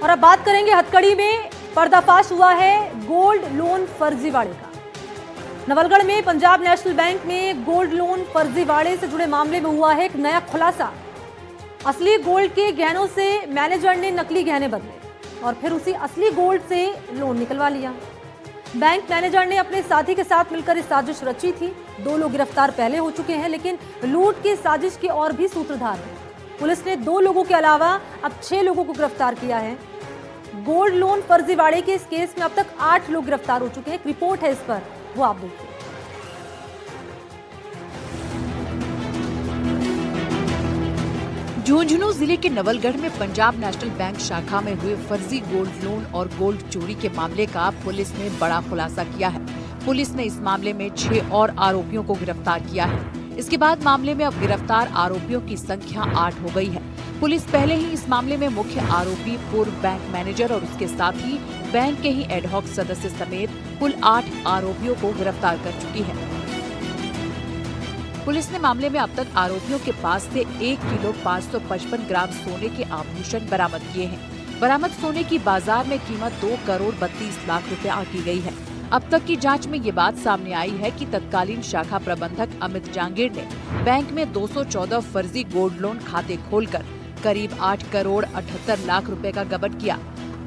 और अब बात करेंगे हथकड़ी में पर्दाफाश हुआ है गोल्ड लोन फर्जीवाड़े का। नवलगढ़ में पंजाब नेशनल बैंक में गोल्ड लोन फर्जीवाड़े से जुड़े मामले में हुआ है एक नया खुलासा। असली गोल्ड के गहनों से मैनेजर ने नकली गहने बदले और फिर उसी असली गोल्ड से लोन निकलवा लिया। बैंक मैनेजर ने अपने साथी के साथ मिलकर इस साजिश रची थी। 2 लोग गिरफ्तार पहले हो चुके हैं, लेकिन लूट की साजिश के और भी सूत्रधार हैं। पुलिस ने 2 लोगों के अलावा अब 6 लोगों को गिरफ्तार किया है। गोल्ड लोन फर्जीवाड़े के इस केस में अब तक 8 लोग गिरफ्तार हो चुके हैं। एक रिपोर्ट है इस पर, वो आप देखिए। झुंझुनू जिले के नवलगढ़ में पंजाब नेशनल बैंक शाखा में हुए फर्जी गोल्ड लोन और गोल्ड चोरी के मामले का पुलिस ने बड़ा खुलासा किया है। पुलिस ने इस मामले में 6 और आरोपियों को गिरफ्तार किया है। इसके बाद मामले में अब गिरफ्तार आरोपियों की संख्या 8 हो गई है। पुलिस पहले ही इस मामले में मुख्य आरोपी पूर्व बैंक मैनेजर और उसके साथ ही बैंक के ही एडहॉक सदस्य समेत कुल 8 आरोपियों को गिरफ्तार कर चुकी है। पुलिस ने मामले में अब तक आरोपियों के पास से 1 किलो 555 ग्राम सोने के आभूषण बरामद किए हैं। बरामद सोने की बाजार में कीमत 2 करोड़ 32 लाख रुपए आंकी गई है। अब तक की जांच में ये बात सामने आई है कि तत्कालीन शाखा प्रबंधक अमित जांगीर ने बैंक में 214 फर्जी गोल्ड लोन खाते खोलकर करीब 8 करोड़ 78 लाख रुपए का गबन किया।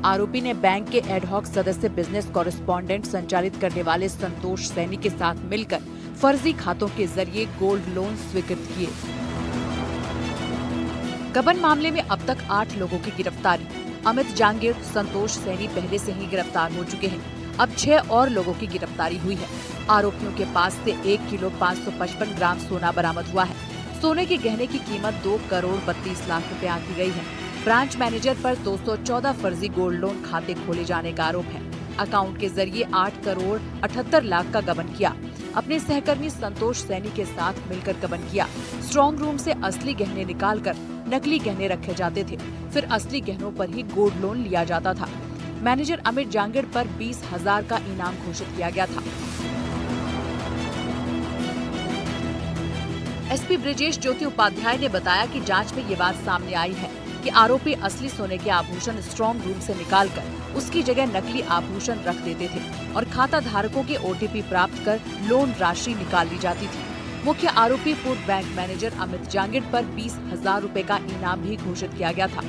आरोपी ने बैंक के एडहॉक सदस्य बिजनेस कॉरेस्पॉन्डेंट संचालित करने वाले संतोष सैनी के साथ मिलकर फर्जी खातों के जरिए गोल्ड लोन स्वीकृत किए। गबन मामले में अब तक 8 लोगों की गिरफ्तारी। अमित जांगीर, संतोष सैनी पहले से ही गिरफ्तार हो चुके हैं। अब 6 और लोगों की गिरफ्तारी हुई है। आरोपियों के पास से 1 किलो 555 ग्राम सोना बरामद हुआ है। सोने के गहने की कीमत 2 करोड़ 32 लाख रुपए आंकी गई है। ब्रांच मैनेजर पर 214 फर्जी गोल्ड लोन खाते खोले जाने का आरोप है। अकाउंट के जरिए 8 करोड़ 78 लाख का गबन किया। अपने सहकर्मी संतोष सैनी के साथ मिलकर गबन किया। स्ट्रॉन्ग रूम से असली गहने निकालकर नकली गहने रखे जाते थे, फिर असली गहनों पर ही गोल्ड लोन लिया जाता था। मैनेजर अमित जांगीर पर 20,000 का इनाम घोषित किया गया था। एसपी ब्रिजेश ज्योति उपाध्याय ने बताया कि जांच में ये बात सामने आई है कि आरोपी असली सोने के आभूषण स्ट्रॉन्ग रूम से निकालकर उसकी जगह नकली आभूषण रख देते थे और खाता धारकों के ओटीपी प्राप्त कर लोन राशि निकाल ली जाती थी। मुख्य आरोपी पूर्व बैंक मैनेजर अमित जांगीर पर 20,000 रुपए का इनाम भी घोषित किया गया था।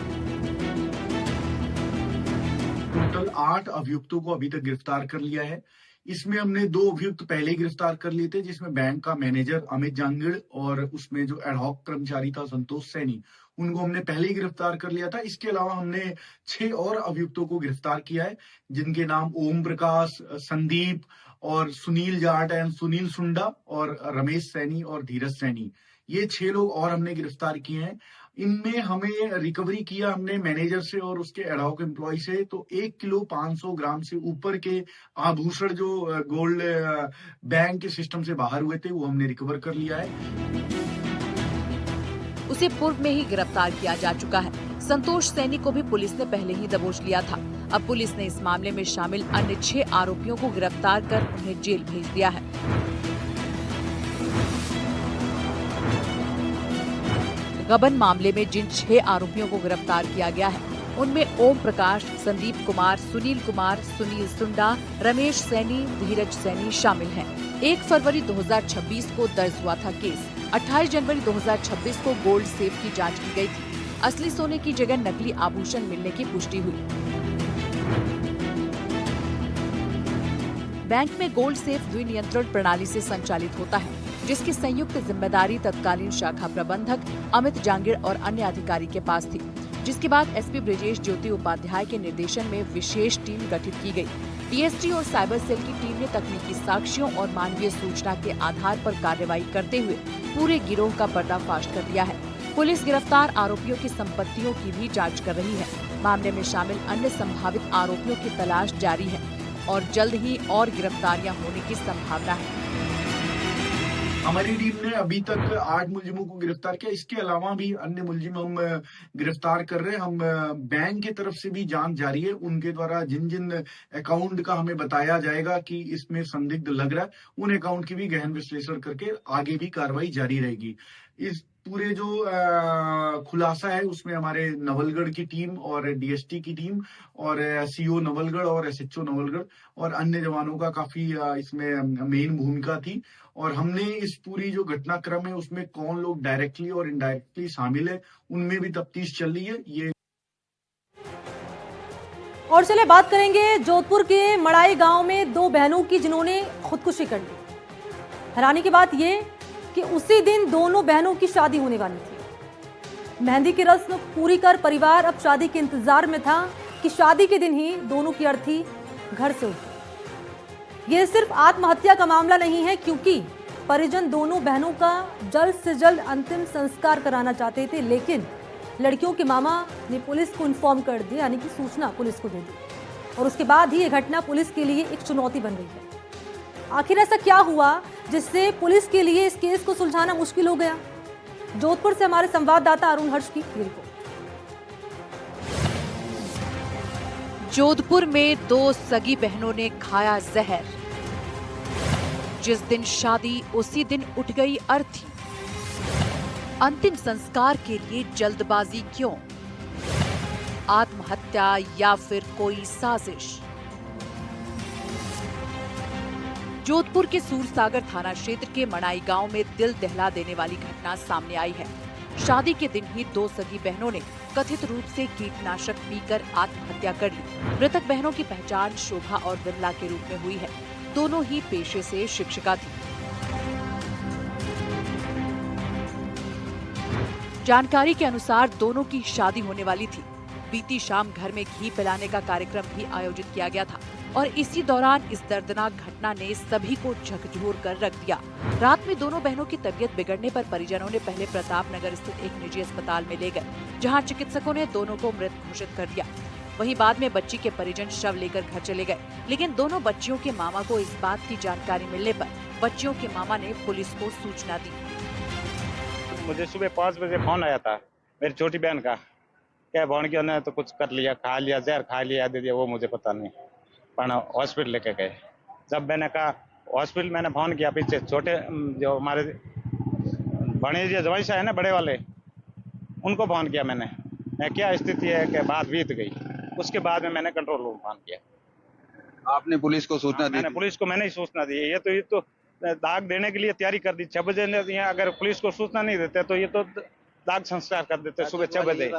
टोटल 8 अभियुक्तों को अभी तक गिरफ्तार कर लिया है। इसमें हमने 2 अभियुक्त पहले ही गिरफ्तार कर लिए थे, जिसमें बैंक का मैनेजर अमित जांगीर और उसमें जो एडहॉक कर्मचारी था संतोष सैनी, उनको हमने पहले ही गिरफ्तार कर लिया था। इसके अलावा हमने 6 और अभियुक्तों को गिरफ्तार किया है, जिनके नाम ओम प्रकाश, संदीप और सुनील जाट एंड सुनील सुंडा और रमेश सैनी और धीरज सैनी, ये 6 लोग और हमने गिरफ्तार किए हैं। इनमें हमें रिकवरी किया हमने मैनेजर से और उसके एडहॉक एम्प्लॉय से, तो 1 किलो 500 ग्राम से ऊपर के आभूषण जो गोल्ड बैंक के सिस्टम से बाहर हुए थे, वो हमने रिकवर कर लिया है। उसे पूर्व में ही गिरफ्तार किया जा चुका है। संतोष सैनी को भी पुलिस ने पहले ही दबोच लिया था। अब पुलिस ने इस मामले में शामिल अन्य 6 आरोपियों को गिरफ्तार कर उन्हें जेल भेज दिया है। गबन मामले में जिन 6 आरोपियों को गिरफ्तार किया गया है, उनमें ओम प्रकाश, संदीप कुमार, सुनील सुंडा, रमेश सैनी, धीरज सैनी शामिल हैं। 1 फरवरी 2026 को दर्ज हुआ था केस। 28 जनवरी 2026 को गोल्ड सेफ की जांच की गई थी। असली सोने की जगह नकली आभूषण मिलने की पुष्टि हुई। बैंक में गोल्ड सेफ द्विनियंत्रण प्रणाली से संचालित होता है, जिसकी संयुक्त जिम्मेदारी तत्कालीन शाखा प्रबंधक अमित जांगीर और अन्य अधिकारी के पास थी। जिसके बाद एसपी ब्रिजेश ज्योति उपाध्याय के निर्देशन में विशेष टीम गठित की गई। डीएसटी और साइबर सेल की टीम ने तकनीकी साक्ष्यों और मानवीय सूचना के आधार पर कार्रवाई करते हुए पूरे गिरोह का पर्दाफाश कर दिया है। पुलिस गिरफ्तार आरोपियों की संपत्तियों की भी जांच कर रही है। मामले में शामिल अन्य संभावित आरोपियों की तलाश जारी है और जल्द ही और गिरफ्तारियां होने की संभावना है। हमारी टीम ने अभी तक 8 मुलजिमों को गिरफ्तार किया। इसके अलावा भी अन्य मुलजिम हम गिरफ्तार कर रहे हैं। हम बैंक की तरफ से भी जांच जारी है। उनके द्वारा जिन जिन अकाउंट का हमें बताया जाएगा कि इसमें संदिग्ध लग रहा है, उन अकाउंट की भी गहन विश्लेषण करके आगे भी कार्रवाई जारी रहेगी। इस पूरे जो खुलासा है उसमें हमारे नवलगढ़ की टीम और डीएसटी की टीम और सीओ नवलगढ़ और एसएचओ नवलगढ़ और अन्य जवानों का काफी इसमें मेन भूमिका थी। और हमने इस पूरी जो घटनाक्रम है उसमें कौन लोग डायरेक्टली और इनडायरेक्टली शामिल है उनमें भी तफ्तीश चल रही है। ये और चलिए बात करेंगे जोधपुर के मड़ाई गांव में दो बहनों की जिन्होंने खुदकुशी कर ली। हैरानी की बात यह कि उसी दिन दोनों बहनों की शादी होने वाली थी। मेहंदी की रस्म पूरी कर परिवार अब शादी के इंतजार में था कि शादी के दिन ही दोनों की अर्थी घर से उठी। यह सिर्फ आत्महत्या का मामला नहीं है, क्योंकि परिजन दोनों बहनों का जल्द से जल्द अंतिम संस्कार कराना चाहते थे, लेकिन लड़कियों के मामा ने पुलिस को इन्फॉर्म कर दिया, यानी कि सूचना पुलिस को दे दी। और उसके बाद ही यह घटना पुलिस के लिए एक चुनौती बन गई है। आखिर ऐसा क्या हुआ जिससे पुलिस के लिए इस केस को सुलझाना मुश्किल हो गया? जोधपुर से हमारे संवाददाता अरुण हर्ष की रिपोर्ट। जोधपुर में दो सगी बहनों ने खाया जहर। जिस दिन शादी उसी दिन उठ गई अर्थी। अंतिम संस्कार के लिए जल्दबाजी क्यों? आत्महत्या या फिर कोई साजिश? जोधपुर के सूरसागर थाना क्षेत्र के मड़ाई गांव में दिल दहला देने वाली घटना सामने आई है। शादी के दिन ही दो सगी बहनों ने कथित रूप से कीटनाशक पीकर आत्महत्या कर ली। मृतक बहनों की पहचान शोभा और विमला के रूप में हुई है। दोनों ही पेशे से शिक्षिका थी। जानकारी के अनुसार दोनों की शादी होने वाली थी। बीती शाम घर में घी पिलाने का कार्यक्रम भी आयोजित किया गया था और इसी दौरान इस दर्दनाक घटना ने सभी को झकझोर कर रख दिया। रात में दोनों बहनों की तबीयत बिगड़ने पर परिजनों ने पहले प्रताप नगर स्थित एक निजी अस्पताल में ले गए, जहां चिकित्सकों ने दोनों को मृत घोषित कर दिया। वहीं बाद में बच्ची के परिजन शव लेकर घर चले गए, लेकिन दोनों बच्चियों के मामा को इस बात की जानकारी मिलने पर बच्चियों के मामा ने पुलिस को सूचना दी। मुझे सुबह 5 बजे फोन आया था मेरी छोटी बहन का, क्या बहन की ने तो कुछ कर लिया, खा लिया, जहर खा लिया, दे दिया, वो मुझे पता नहीं। पर हॉस्पिटल लेके गए। जब मैंने कहा हॉस्पिटल, मैंने फोन किया पीछे छोटे जो हमारे भणेजिया जवाई है ना बड़े वाले, उनको फोन किया मैंने क्या स्थिति है, कि बात बीत गई। उसके बाद में मैंने कंट्रोल रूम फोन किया। आपने पुलिस को सूचना दी? मैंने पुलिस को मैंने ही सूचना दी। ये तो दाग देने के लिए तैयारी कर दी। 6 बजे यहाँ अगर पुलिस को सूचना नहीं देते तो ये तो दाग संस्कार कर देते सुबह 6 बजे।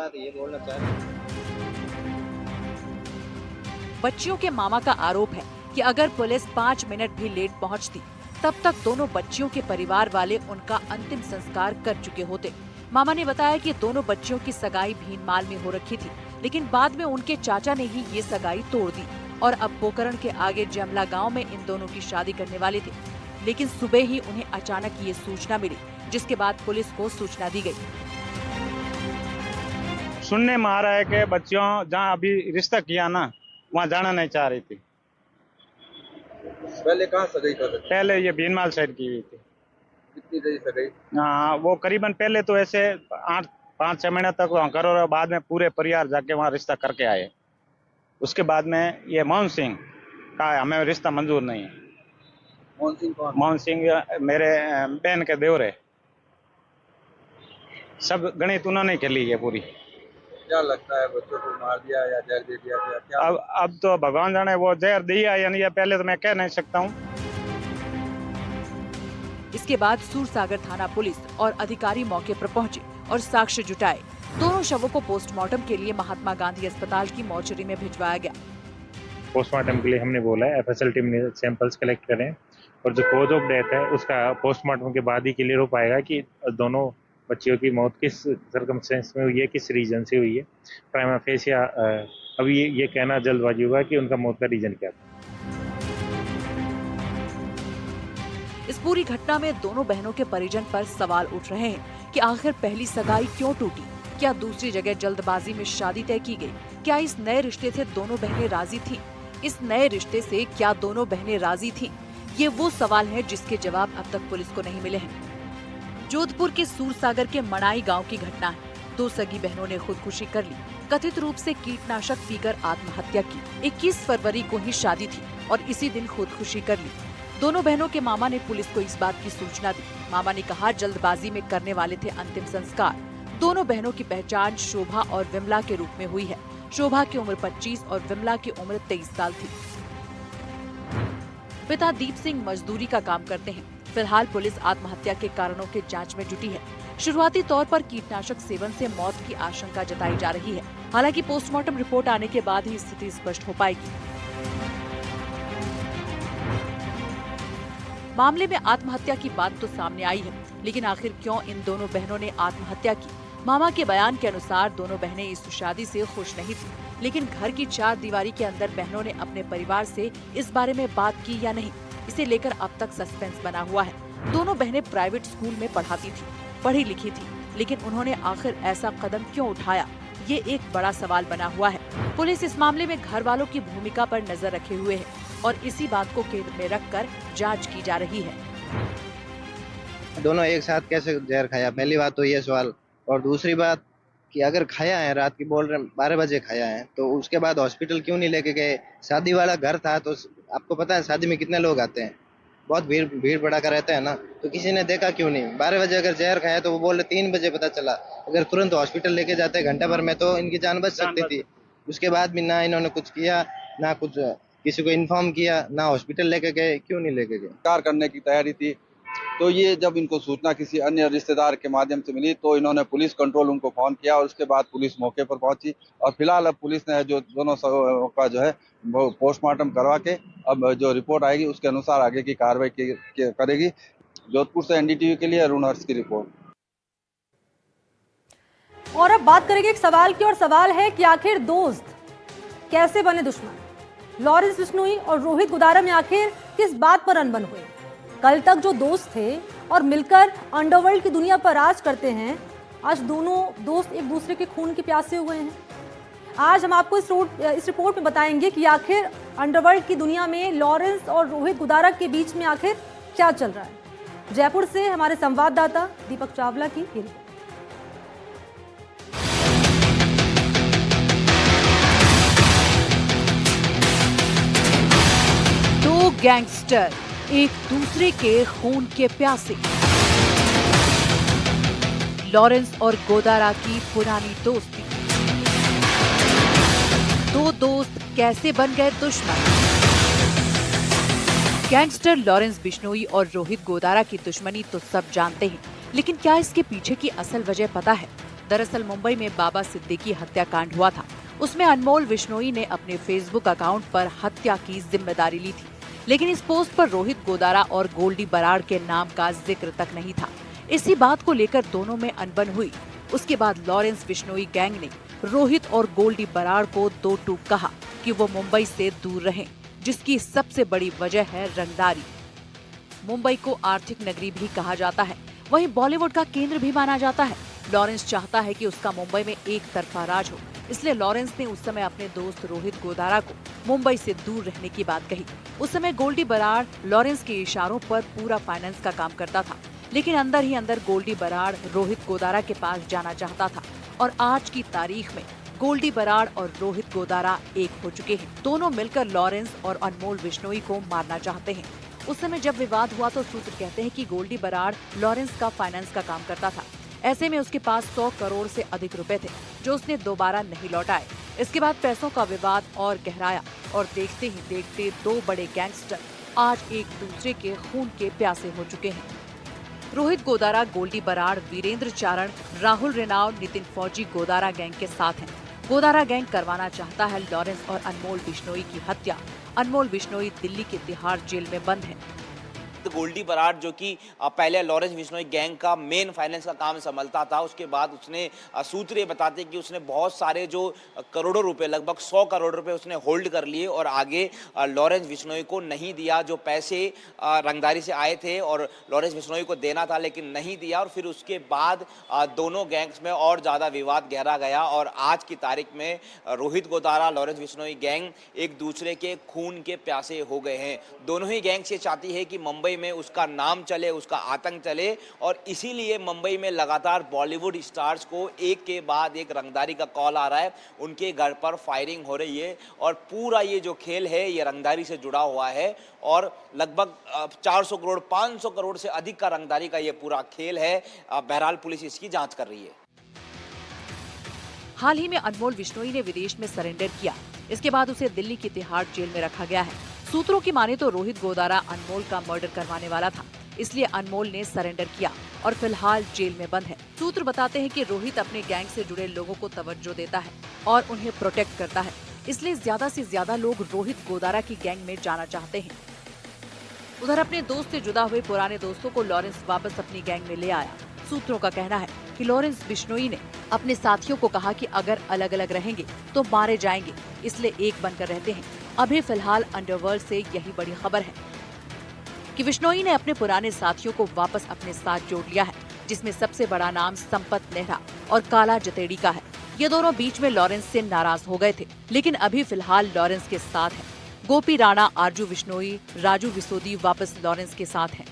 बच्चियों के मामा का आरोप है कि अगर पुलिस 5 मिनट भी लेट पहुंचती, तब तक दोनों बच्चियों के परिवार वाले उनका अंतिम संस्कार कर चुके होते। मामा ने बताया कि दोनों बच्चियों की सगाई भीनमाल में हो रखी थी, लेकिन बाद में उनके चाचा ने ही ये सगाई तोड़ दी और अब पोकरण के आगे जमला गांव में इन दोनों की शादी करने वाले थे। लेकिन सुबह ही उन्हें अचानक ये सूचना मिली, जिसके बाद पुलिस को सूचना दी गई। सुनने में आ रहा है कि बच्चियों जहाँ अभी रिश्ता किया ना, वहाँ जाना नहीं चाह रही थी। पहले कहाँ सगाई कर रहे थे? पहले ये भीनमाल साइड की हुई थी। कितनी देर सगाई? हाँ, वो करीबन पहले तो ऐसे 5-6 महीने तक वहाँ करो और बाद में पूरे परिवार जाके वहाँ रिश्ता करके आए। उसके बाद में ये मोहन सिंह का हमें रिश्ता मंजूर नहीं है। मोहन सिंह कौन? मोहन सिंह मेरे बहन के देवर है। सब गणित उन्होंने खेली है पूरी। क्या लगता है, बच्चों को मार दिया या जहर दे दिया क्या? अब तो भगवान जाने वो जहर दिया या नहीं, पहले तो मैं कह नहीं सकता हूँ। इसके बाद सूरसागर थाना पुलिस और अधिकारी मौके पर पहुंचे और साक्ष्य जुटाए। दोनों शवों को पोस्टमार्टम के लिए महात्मा गांधी अस्पताल की मॉर्चरी में भिजवाया गया। पोस्टमार्टम के लिए हमने बोला है एफएसएल टीम ने सैंपल्स कलेक्ट करें और जो कॉज ऑफ डेथ है उसका पोस्टमार्टम के बाद ही क्लियर हो पाएगा कि दोनों बच्चियों की मौत किस सर्कमस्टेंस में हुई है, किस रीजन से हुई है। प्राइमा फेसिया अभी ये कहना जल्दबाजी होगा कि उनका मौत का रीजन क्या था। इस पूरी घटना में दोनों बहनों के परिजन पर सवाल उठ रहे हैं कि आखिर पहली सगाई क्यों टूटी? क्या दूसरी जगह जल्दबाजी में शादी तय की गई? क्या इस नए रिश्ते से दोनों बहनें राजी थीं? इस नए रिश्ते से क्या दोनों बहनें राजी थीं? ये वो सवाल हैं जिसके जवाब अब तक पुलिस को नहीं मिले हैं। जोधपुर के सूरसागर के मड़ाई गांव की घटना है। 2 सगी बहनों ने खुदकुशी कर ली। कथित रूप से कीटनाशक पीकर आत्महत्या की। 21 फरवरी को ही शादी थी और इसी दिन खुदकुशी कर ली। दोनों बहनों के मामा ने पुलिस को इस बात की सूचना दी। मामा ने कहा जल्दबाजी में करने वाले थे अंतिम संस्कार। दोनों बहनों की पहचान शोभा और विमला के रूप में हुई है। शोभा की उम्र 25 और विमला की उम्र 23 साल थी। पिता दीप सिंह मजदूरी का काम करते हैं। फिलहाल पुलिस आत्महत्या के कारणों की जांच में जुटी है। शुरुआती तौर पर कीटनाशक सेवन से मौत की आशंका जताई जा रही है। हालांकि पोस्टमार्टम रिपोर्ट आने के बाद ही स्थिति स्पष्ट हो पाएगी। मामले में आत्महत्या की बात तो सामने आई है, लेकिन आखिर क्यों इन दोनों बहनों ने आत्महत्या की? मामा के बयान के अनुसार दोनों बहनें इस शादी से खुश नहीं थी, लेकिन घर की चार दीवारी के अंदर बहनों ने अपने परिवार से इस बारे में बात की या नहीं, इसे लेकर अब तक सस्पेंस बना हुआ है। दोनों बहनें प्राइवेट स्कूल में पढ़ाती थी, पढ़ी लिखी थी, लेकिन उन्होंने आखिर ऐसा कदम क्यों उठाया, ये एक बड़ा सवाल बना हुआ है। पुलिस इस मामले में घर वालों की भूमिका पर नजर रखे हुए है और इसी बात को केंद्र में रखकर जांच की जा रही है। दोनों एक साथ कैसे जहर खाया, पहली बात तो ये सवाल। और दूसरी बात कि अगर खाया है, रात की बोल रहे 12 बजे खाया है, तो उसके बाद हॉस्पिटल क्यों नहीं लेके गए? शादी वाला घर था, तो आपको पता है शादी में कितने लोग आते हैं, बहुत भीड़ भड़ाका रहता है ना, तो किसी ने देखा क्यों नहीं? 12 बजे अगर जहर खाया तो वो बोल रहे 3 बजे पता चला। अगर तुरंत हॉस्पिटल लेके जाते घंटा भर में तो इनकी जान बच सकती थी। उसके बाद भी ना इन्होंने कुछ किया, ना कुछ किसी को इन्फॉर्म किया, ना हॉस्पिटल लेके गए। क्यों नहीं लेके गए? कार करने की तैयारी थी, तो ये जब इनको सूचना किसी अन्य रिश्तेदार के माध्यम से मिली तो इन्होंने पुलिस कंट्रोल रूम को फोन किया और उसके बाद पुलिस मौके पर पहुंची। और फिलहाल अब पुलिस ने जो दोनों का जो है वो पोस्टमार्टम करवा के अब जो रिपोर्ट आएगी उसके अनुसार आगे की कार्रवाई करेगी। जोधपुर से एनडीटीवी के लिए अरुण हर्ष की रिपोर्ट। और अब बात करेंगे एक सवाल की, और सवाल है कि आखिर दोस्त कैसे बने दुश्मन? लॉरेंस बिश्नोई और रोहित गोदारा में आखिर किस बात पर अनबन हुई? कल तक जो दोस्त थे और मिलकर अंडरवर्ल्ड की दुनिया पर राज करते हैं, आज दोनों दोस्त एक दूसरे के खून के प्यासे हुए हैं। आज हम आपको इस रिपोर्ट में बताएंगे कि आखिर अंडरवर्ल्ड की दुनिया में लॉरेंस और रोहित गोदारा के बीच में आखिर क्या चल रहा है। जयपुर से हमारे संवाददाता दीपक चावला की ये रिपोर्ट। दो गैंगस्टर एक दूसरे के खून के प्यासे। लॉरेंस और गोदारा की पुरानी दोस्ती। दो दोस्त कैसे बन गए दुश्मन? गैंगस्टर लॉरेंस बिश्नोई और रोहित गोदारा की दुश्मनी तो सब जानते हैं, लेकिन क्या इसके पीछे की असल वजह पता है? दरअसल मुंबई में बाबा सिद्दीकी हत्याकांड हुआ था। उसमें अनमोल बिश्नोई ने अपने फेसबुक अकाउंट पर हत्या की जिम्मेदारी ली थी, लेकिन इस पोस्ट पर रोहित गोदारा और गोल्डी बराड़ के नाम का जिक्र तक नहीं था। इसी बात को लेकर दोनों में अनबन हुई। उसके बाद लॉरेंस बिश्नोई गैंग ने रोहित और गोल्डी बराड़ को दो टूक कहा कि वो मुंबई से दूर रहें, जिसकी सबसे बड़ी वजह है रंगदारी। मुंबई को आर्थिक नगरी भी कहा जाता है, वहीं बॉलीवुड का केंद्र भी माना जाता है। लॉरेंस चाहता है कि उसका मुंबई में एक तरफा राज हो, इसलिए लॉरेंस ने उस समय अपने दोस्त रोहित गोदारा को मुंबई से दूर रहने की बात कही। उस समय गोल्डी बराड़ लॉरेंस के इशारों पर पूरा फाइनेंस का काम करता था, लेकिन अंदर ही अंदर गोल्डी बराड़ रोहित गोदारा के पास जाना चाहता था। और आज की तारीख में गोल्डी बराड़ और रोहित गोदारा एक हो चुके हैं। दोनों मिलकर लॉरेंस और अनमोल बिश्नोई को मारना चाहते हैं। उस समय जब विवाद हुआ तो सूत्र कहते हैं कि गोल्डी बराड़ लॉरेंस का फाइनेंस का काम करता था। ऐसे में उसके पास 100 करोड़ से अधिक रुपए थे, जो उसने दोबारा नहीं लौटाए। इसके बाद पैसों का विवाद और गहराया और देखते ही देखते दो बड़े गैंगस्टर आज एक दूसरे के खून के प्यासे हो चुके हैं। रोहित गोदारा गोल्डी बराड़, वीरेंद्र चारण, राहुल रेनाव, नितिन फौजी गोदारा गैंग के साथ हैं। गोदारा गैंग करवाना चाहता है लॉरेंस और अनमोल बिश्नोई की हत्या। अनमोल बिश्नोई दिल्ली के तिहाड़ जेल में बंद है। तो गोल्डी बराड़ जो कि पहले लॉरेंस बिश्नोई गैंग का मेन फाइनेंस का काम संभालता था, उसके बाद उसने सूत्र ये बताते कि उसने बहुत सारे जो करोड़ों रुपए, लगभग 100 करोड़ रुपए उसने होल्ड कर लिए और आगे लॉरेंस बिश्नोई को नहीं दिया। जो पैसे रंगदारी से आए थे और लॉरेंस बिश्नोई को देना था लेकिन नहीं दिया, और फिर उसके बाद दोनों गैंग्स में और ज़्यादा विवाद गहरा गया। और आज की तारीख में रोहित गोदारा, लॉरेंस बिश्नोई गैंग एक दूसरे के खून के प्यासे हो गए हैं। दोनों ही गैंग्स ये चाहती है कि मुंबई मुंबई में उसका नाम चले, उसका आतंक चले, और इसीलिए मुंबई में लगातार बॉलीवुड स्टार्स को एक के बाद एक रंगदारी का कॉल आ रहा है, उनके घर पर फायरिंग हो रही है, और पूरा ये जो खेल है ये रंगदारी से जुड़ा हुआ है, और लगभग 400 करोड़ 500 करोड़ से अधिक का रंगदारी का ये पूरा खेल है। बहरहाल पुलिस इसकी जांच कर रही है। हाल ही में अनमोल बिश्नोई ने विदेश में सरेंडर किया। इसके बाद उसे दिल्ली की तिहाड़ जेल में रखा गया है। सूत्रों की माने तो रोहित गोदारा अनमोल का मर्डर करवाने वाला था, इसलिए अनमोल ने सरेंडर किया और फिलहाल जेल में बंद है। सूत्र बताते हैं कि रोहित अपने गैंग से जुड़े लोगों को तवज्जो देता है और उन्हें प्रोटेक्ट करता है, इसलिए ज्यादा से ज्यादा लोग रोहित गोदारा की गैंग में जाना चाहते हैं। उधर अपने दोस्त से जुदा हुए पुराने दोस्तों को लॉरेंस वापस अपनी गैंग में ले आया। सूत्रों का कहना है कि लॉरेंस बिश्नोई ने अपने साथियों को कहा कि अगर अलग अलग रहेंगे तो मारे जाएंगे, इसलिए एक बनकर रहते हैं। अभी फिलहाल अंडरवर्ल्ड से यही बड़ी खबर है कि बिश्नोई ने अपने पुराने साथियों को वापस अपने साथ जोड़ लिया है, जिसमें सबसे बड़ा नाम संपत नेहरा और काला जतेड़ी का है। ये दोनों बीच में लॉरेंस से नाराज हो गए थे, लेकिन अभी फिलहाल लॉरेंस के साथ है। गोपी राणा, आरजू बिश्नोई, राजू विसोदी वापस लॉरेंस के साथ हैं।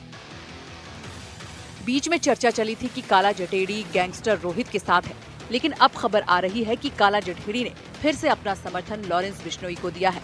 बीच में चर्चा चली थी कि काला जटेड़ी गैंगस्टर रोहित के साथ है, लेकिन अब खबर आ रही है कि काला जटेड़ी ने फिर से अपना समर्थन लॉरेंस बिश्नोई को दिया है।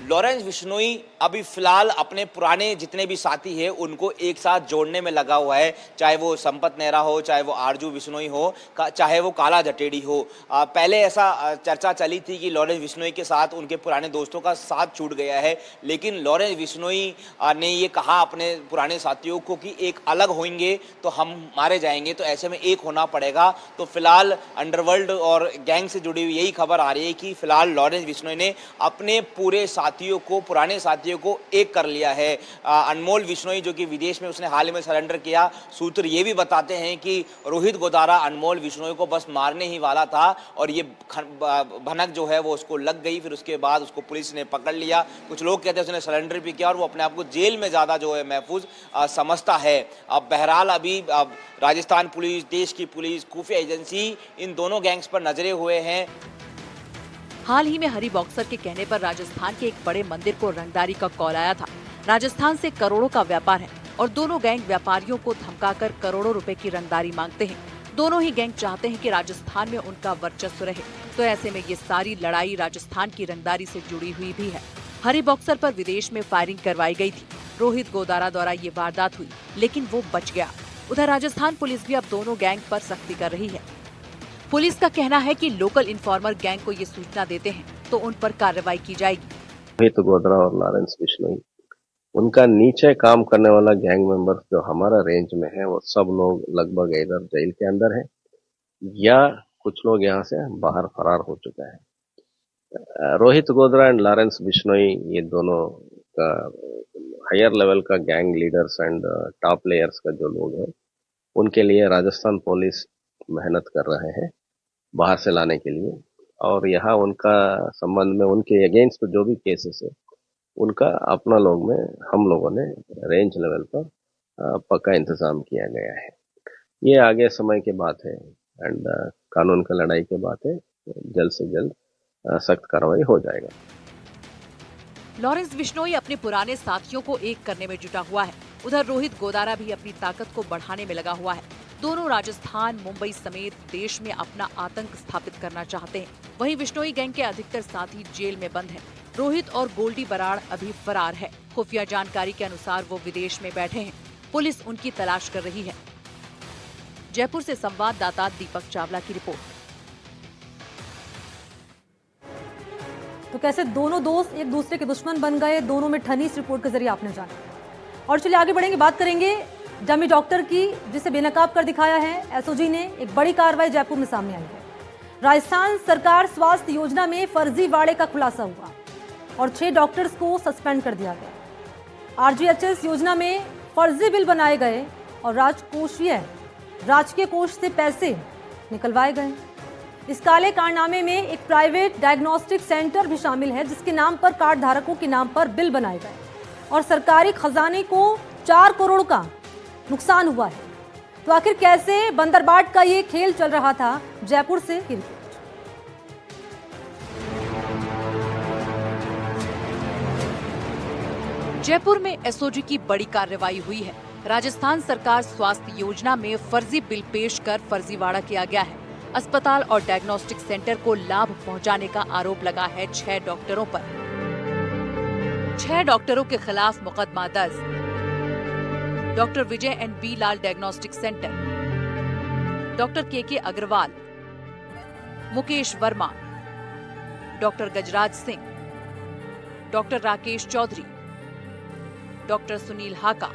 लॉरेंस बिश्नोई अभी फिलहाल अपने पुराने जितने भी साथी हैं उनको एक साथ जोड़ने में लगा हुआ है, चाहे वो संपत नेहरा हो, चाहे वो आरजू बिश्नोई हो, चाहे वो काला जटेड़ी हो। पहले ऐसा चर्चा चली थी कि लॉरेंस बिश्नोई के साथ उनके पुराने दोस्तों का साथ छूट गया है, लेकिन लॉरेंस बिश्नोई ने ये कहा अपने पुराने साथियों को कि एक अलग होंगे तो हम मारे जाएंगे, तो ऐसे में एक होना पड़ेगा। तो फिलहाल अंडरवर्ल्ड और गैंग से जुड़ी हुई यही खबर आ रही है कि फिलहाल लॉरेंस बिश्नोई ने अपने पूरे पुराने साथियों को एक कर लिया है। अनमोल बिश्नोई जो कि विदेश में उसने हाल ही में सरेंडर किया, सूत्र ये भी बताते हैं कि रोहित गोदारा अनमोल बिश्नोई को बस मारने ही वाला था और ये भनक जो है वो उसको लग गई, फिर उसके बाद उसको पुलिस ने पकड़ लिया। कुछ लोग कहते हैं उसने सरेंडर भी किया और वो अपने आप को जेल में ज़्यादा जो है महफूज समझता है। अब बहरहाल अभी राजस्थान पुलिस, देश की पुलिस, खुफिया एजेंसी इन दोनों गैंग्स पर नजरे हुए हैं। हाल ही में हरी बॉक्सर के कहने पर राजस्थान के एक बड़े मंदिर को रंगदारी का कॉल आया था। राजस्थान से करोड़ों का व्यापार है और दोनों गैंग व्यापारियों को धमकाकर करोड़ों रुपए की रंगदारी मांगते हैं। दोनों ही गैंग चाहते हैं कि राजस्थान में उनका वर्चस्व रहे, तो ऐसे में ये सारी लड़ाई राजस्थान की रंगदारी से जुड़ी हुई भी है। हरी बॉक्सर पर विदेश में फायरिंग करवाई गई थी। रोहित गोदारा द्वारा ये वारदात हुई, लेकिन वो बच गया। उधर राजस्थान पुलिस भी अब दोनों गैंग पर सख्ती कर रही है। पुलिस का कहना है कि लोकल इन्फॉर्मर गैंग को ये सूचना देते हैं तो उन पर कार्रवाई की जाएगी। रोहित गोदारा और लॉरेंस बिश्नोई, उनका नीचे काम करने वाला गैंग मेंबर्स जो हमारा रेंज में है वो सब लोग लगभग इधर जेल के अंदर है या कुछ लोग यहाँ से बाहर फरार हो चुके हैं। रोहित गोदारा एंड लॉरेंस बिश्नोई ये दोनों का हायर लेवल का gang leaders and top layers का जो लोग हैं, उनके लिए राजस्थान पुलिस मेहनत कर रहे हैं बाहर से लाने के लिए, और यहाँ उनका संबंध में उनके अगेंस्ट जो भी केसेस है उनका अपना लोग में हम लोगों ने रेंज लेवल पर पक्का इंतजाम किया गया है। ये आगे समय की बात है एंड कानून की लड़ाई की बात है, जल्द से जल्द सख्त कार्रवाई हो जाएगा। लॉरेंस बिश्नोई अपने पुराने साथियों को एक करने में जुटा हुआ है। उधर रोहित गोदारा भी अपनी ताकत को बढ़ाने में लगा हुआ है। दोनों राजस्थान, मुंबई समेत देश में अपना आतंक स्थापित करना चाहते हैं। वहीं बिश्नोई गैंग के अधिकतर साथी जेल में बंद हैं। रोहित और गोल्डी बराड़ अभी फरार है। खुफिया जानकारी के अनुसार वो विदेश में बैठे हैं। पुलिस उनकी तलाश कर रही है। जयपुर से संवाददाता दीपक चावला की रिपोर्ट। तो कैसे दोनों दोस्त एक दूसरे के दुश्मन बन गए, दोनों में ठनी, इस रिपोर्ट के जरिए आपने जाना। और चलिए आगे बढ़ेंगे, बात करेंगे डमी डॉक्टर की जिसे बेनकाब कर दिखाया है एसओजी ने। एक बड़ी कार्रवाई जयपुर में सामने आई है। राजस्थान सरकार स्वास्थ्य योजना में फर्जीवाड़े का खुलासा हुआ और 6 डॉक्टर्स को सस्पेंड कर दिया गया। आरजीएचएस योजना में फर्जी बिल बनाए गए और राजकीय कोष से पैसे निकलवाए गए। इस काले कारनामे में एक प्राइवेट डायग्नोस्टिक सेंटर भी शामिल है जिसके नाम पर कार्ड धारकों के नाम पर बिल बनाए गए और सरकारी खजाने को 4 करोड़ का नुकसान हुआ है। तो आखिर कैसे बंदरबाट का ये खेल चल रहा था, जयपुर से की रिपोर्ट। जयपुर में एसओजी की बड़ी कार्रवाई हुई है। राजस्थान सरकार स्वास्थ्य योजना में फर्जी बिल पेश कर फर्जीवाड़ा किया गया है। अस्पताल और डायग्नोस्टिक सेंटर को लाभ पहुंचाने का आरोप लगा है 6 डॉक्टरों पर। 6 डॉक्टरों के खिलाफ मुकदमा दर्ज। Doctor Vijay and B Lal diagnostic centre, doctor K Agarwal, Mukesh Verma, doctor Gajraj Singh, doctor Rakesh Chaudhary, doctor Sunil हाका।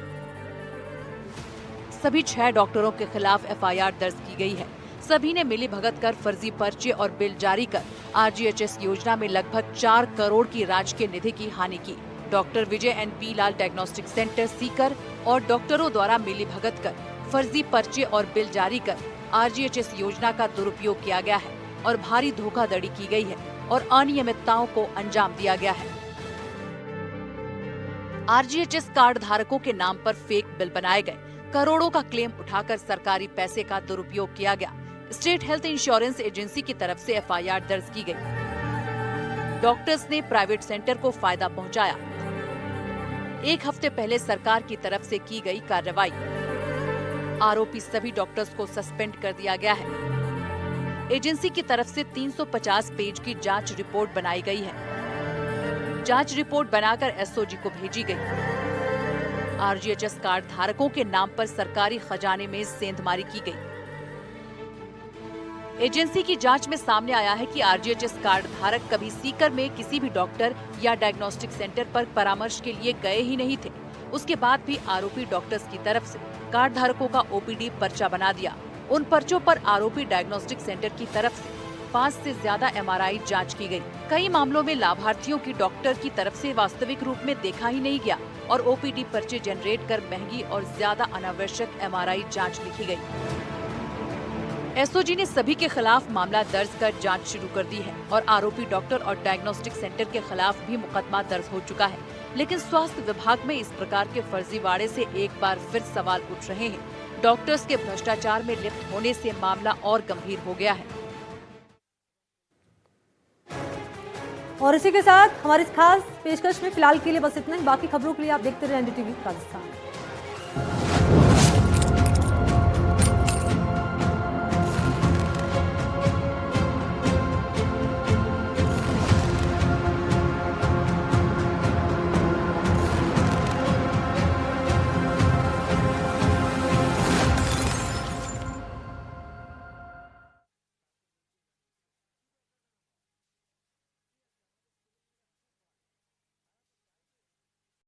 सभी 6 डॉक्टरों के खिलाफ एफआईआर दर्ज की गई है। सभी ने मिलीभगत कर फर्जी पर्चे और बिल जारी कर आरजीएचएस योजना में लगभग 4 करोड़ की राजकीय निधि की हानि की। Doctor Vijay and B Lal diagnostic centre Sikar और डॉक्टरों द्वारा मिलीभगत कर फर्जी पर्चे और बिल जारी कर आरजीएचएस योजना का दुरुपयोग किया गया है और भारी धोखाधड़ी की गई है और अनियमितताओं को अंजाम दिया गया है। आरजीएचएस कार्ड धारकों के नाम पर फेक बिल बनाए गए, करोड़ों का क्लेम उठाकर सरकारी पैसे का दुरुपयोग किया गया। स्टेट हेल्थ इंश्योरेंस एजेंसी की तरफ से एफआईआर दर्ज की गई। डॉक्टर्स ने प्राइवेट सेंटर को फायदा पहुंचाया। 1 हफ्ते पहले सरकार की तरफ से की गई कार्रवाई। आरोपी सभी डॉक्टर्स को सस्पेंड कर दिया गया है। एजेंसी की तरफ से 350 पेज की जांच रिपोर्ट बनाई गई है। जांच रिपोर्ट बनाकर एसओजी को भेजी गई। आरजीएचएस कार्ड धारकों के नाम पर सरकारी खजाने में सेंधमारी की गई। एजेंसी की जांच में सामने आया है कि आरजीएचएस कार्ड धारक कभी सीकर में किसी भी डॉक्टर या डायग्नोस्टिक सेंटर पर परामर्श के लिए गए ही नहीं थे। उसके बाद भी आरोपी डॉक्टर्स की तरफ से कार्ड धारकों का ओपीडी पर्चा बना दिया। उन पर्चों पर आरोपी डायग्नोस्टिक सेंटर की तरफ से 5 से ज्यादा एमआरआई जांच की गई। कई मामलों में लाभार्थियों की डॉक्टर की तरफ से वास्तविक रूप में देखा ही नहीं गया और ओपीडी पर्चे जनरेट कर महंगी और ज्यादा अनावश्यक एमआरआई जांच लिखी गई। एसओजी ने सभी के खिलाफ मामला दर्ज कर जांच शुरू कर दी है और आरोपी डॉक्टर और डायग्नोस्टिक सेंटर के खिलाफ भी मुकदमा दर्ज हो चुका है। लेकिन स्वास्थ्य विभाग में इस प्रकार के फर्जीवाड़े से एक बार फिर सवाल उठ रहे हैं। डॉक्टर्स के भ्रष्टाचार में लिप्त होने से मामला और गंभीर हो गया है। और इसी के साथ हमारी इस खास पेशकश में फिलहाल के लिए बस इतना ही। बाकी खबरों के लिए आप देखते रहे एनडीटीवी राजस्थान।